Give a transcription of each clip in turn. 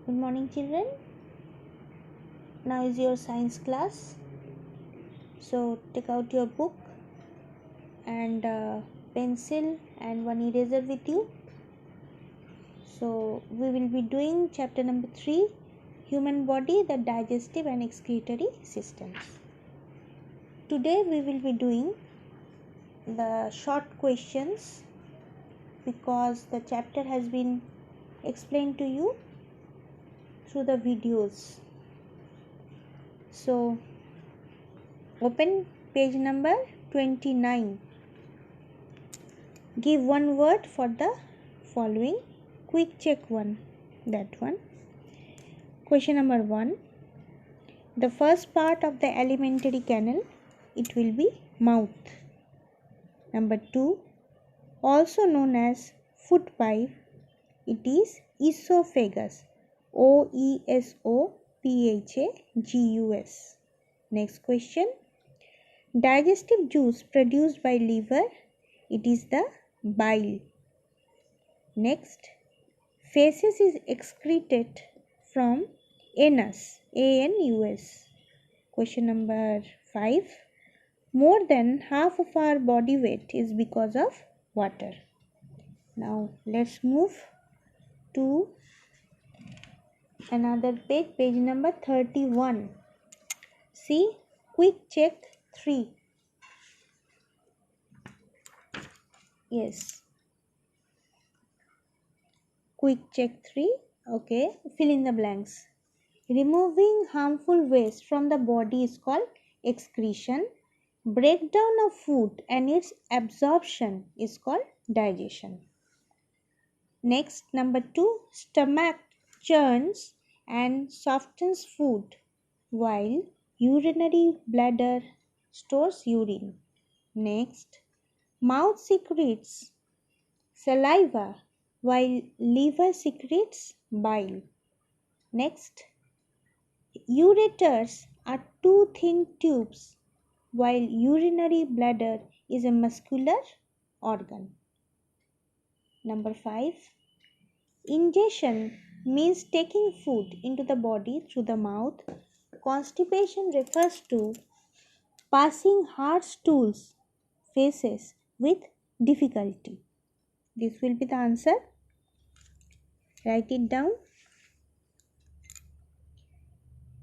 Good morning, children. Now is your science class. So take out your book and pencil and one eraser with you. So we will be doing chapter number 3, human body, the digestive and excretory systems. Today we will be doing the short questions because the chapter has been explained to you through the videos. So open page number 29. Give one word for the following. Quick check one. That one. Question number 1. The first part of the alimentary canal, it will be mouth. Number 2. Also known as food pipe, it is esophagus. OESOPHAGUS. Next question. Digestive juice produced by liver, it is the bile. Next, feces is excreted from anus, ANUS. Question number 5. More than half of our body weight is because of water. Now let's move to another page, page number 31. See, quick check 3. Yes. Quick check 3. Okay. Fill in the blanks. Removing harmful waste from the body is called excretion. Breakdown of food and its absorption is called digestion. Next, number 2. Stomach churns and softens food while urinary bladder stores urine. Next, mouth secretes saliva while liver secretes bile. Next, ureters are two thin tubes while urinary bladder is a muscular organ. Number 5. Ingestion means taking food into the body through the mouth. Constipation refers to passing hard stools, feces with difficulty. This will be the answer. Write it down.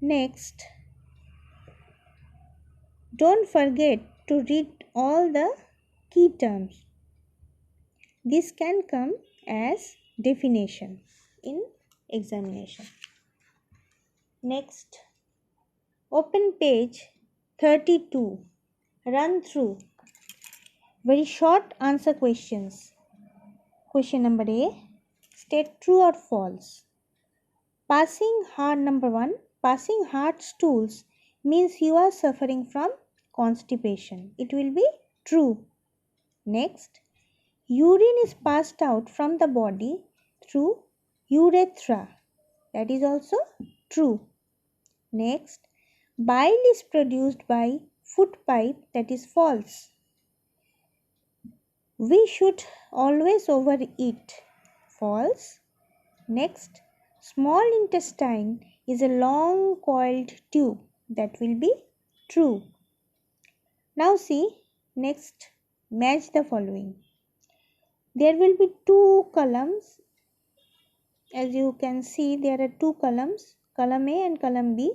Next, don't forget to read all the key terms. This can come as definition in examination. Next, open page 32. Run through very short answer questions. Question number A. State true or false. Passing hard, number 1. Passing hard stools means you are suffering from constipation. It will be true. Next, urine is passed out from the body through urethra. That is also true. Next, bile is produced by food pipe. That is false. We should always overeat. False. Next, small intestine is a long coiled tube. That will be true. Now see, next, match the following. There will be two columns. As you can see, there are two columns, column A and column B.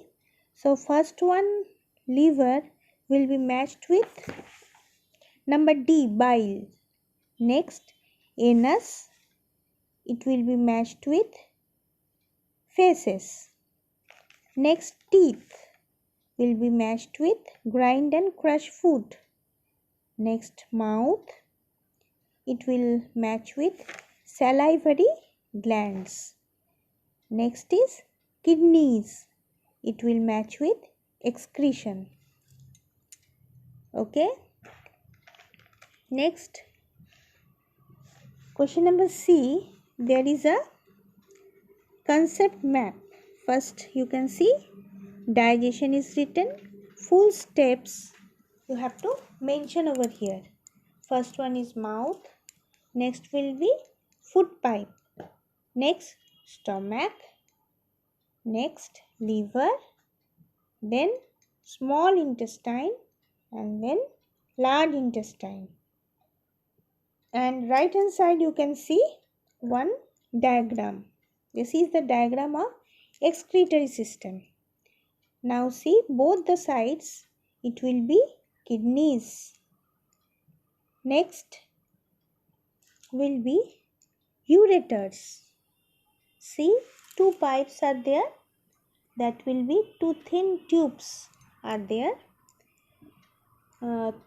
So first one, liver, will be matched with number D, bile. Next, anus, it will be matched with feces. Next, teeth will be matched with grind and crush food. Next, mouth, it will match with salivary glands. Next is kidneys, it will match with excretion. Okay. Next, question number C, there is a concept map. First you can see digestion is written, full steps you have to mention over here. First one is mouth, next will be food pipe, next stomach, next liver, then small intestine, and then large intestine. And right hand side you can see one diagram. This is the diagram of excretory system. Now see both the sides, it will be kidneys. Next will be ureters. See, two pipes are there, that will be two thin tubes are there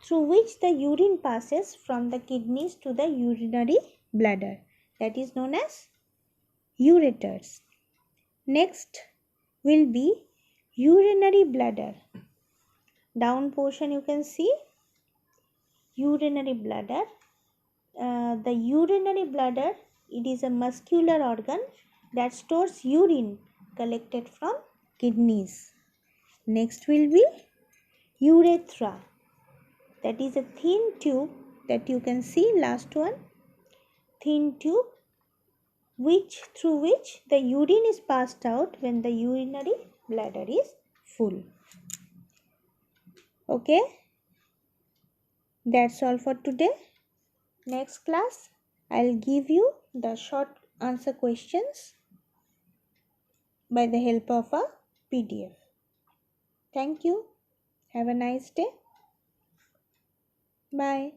through which the urine passes from the kidneys to the urinary bladder, that is known as ureters. Next will be urinary bladder. Down portion you can see urinary bladder. The urinary bladder, it is a muscular organ that stores urine collected from kidneys. Next will be urethra. That is a thin tube that you can see, last one, thin tube through which the urine is passed out when the urinary bladder is full. Okay, that's all for today. Next class I'll give you the short answer questions by the help of a PDF. Thank you. Have a nice day. Bye.